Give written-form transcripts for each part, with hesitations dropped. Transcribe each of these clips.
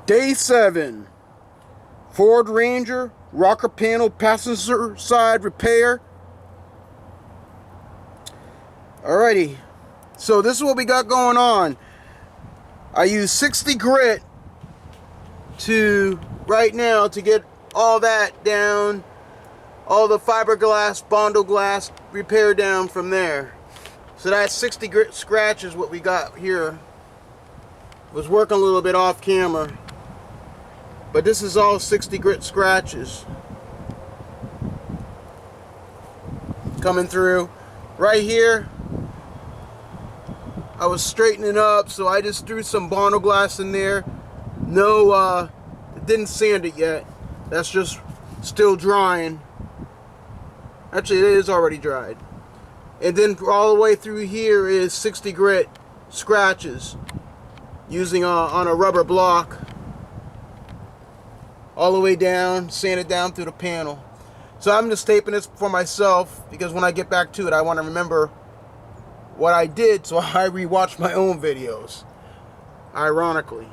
Day 7. Ford Ranger rocker panel passenger side repair. Alrighty, so this is what we got going on. I use 60 grit right now to get all that down, all the fiberglass, Bondo Glass repair down from there. So that 60 grit scratch is what we got here. Was working a little bit off camera, but this is all 60 grit scratches coming through. Right here, I was straightening up, so I just threw some Bondo Glass in there. No, didn't sand it yet. That's just still drying. Actually, it is already dried. And then all the way through here is 60 grit scratches using on a rubber block. All the way down, sand it down through the panel. So I'm just taping this for myself because when I get back to it, I want to remember what I did, so I rewatch my own videos, ironically.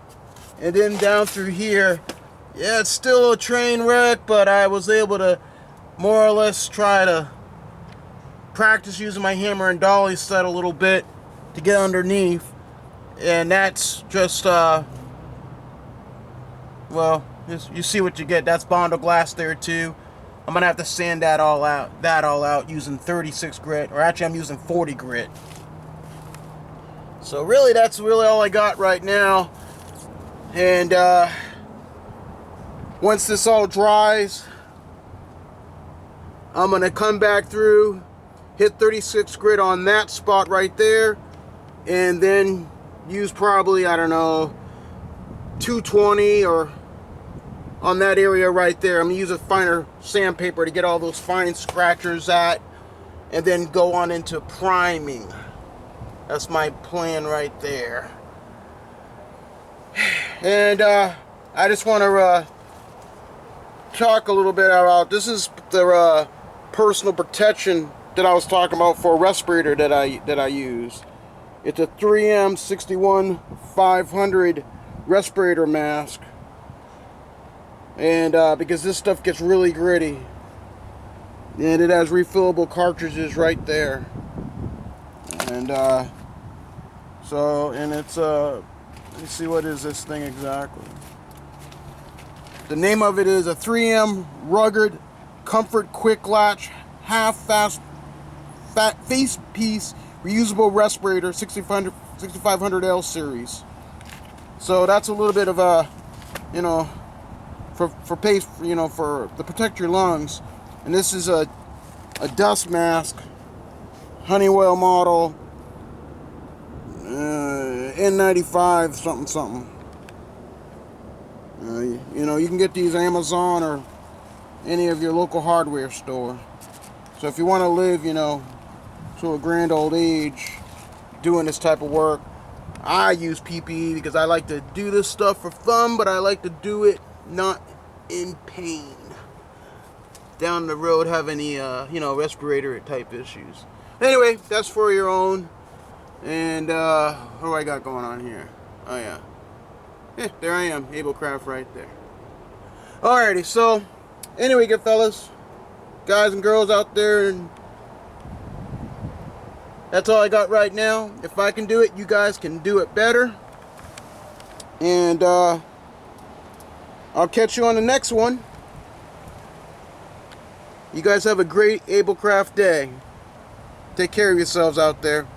And then down through here, yeah, it's still a train wreck, but I was able to more or less try to practice using my hammer and dolly set a little bit to get underneath. And that's just, well, you see what you get. That's Bondo Glass there too. I'm gonna have to sand that all out using 36 grit, or actually I'm using 40 grit. So really, that's really all I got right now. And once this all dries, I'm gonna come back through, hit 36 grit on that spot right there, and then use probably, I don't know, 220 or on that area right there. I'm gonna use a finer sandpaper to get all those fine scratchers at, and then go on into priming. That's my plan right there. And I just want to talk a little bit about, this is the personal protection that I was talking about for a respirator that I use. It's a 3M 61500 respirator mask. And because this stuff gets really gritty, and it has refillable cartridges right there. And and it's let's see, what is this thing exactly? The name of it is a 3M rugged comfort quick latch half fast face piece reusable respirator 6500L series. So that's a little bit of a, for paste, for to protect your lungs. And this is a dust mask, Honeywell model, N95 something. You can get these Amazon or any of your local hardware store. So if you want to live, to a grand old age doing this type of work, I use PPE because I like to do this stuff for fun, but I like to do it not in pain. Down the road have any, respirator type issues. Anyway, that's for your own. And what do I got going on here? Oh yeah. There I am, Ablecraft right there. Alrighty, so anyway, good fellas, guys and girls out there, and that's all I got right now. If I can do it, you guys can do it better. And I'll catch you on the next one. You guys have a great Ablecraft day. Take care of yourselves out there.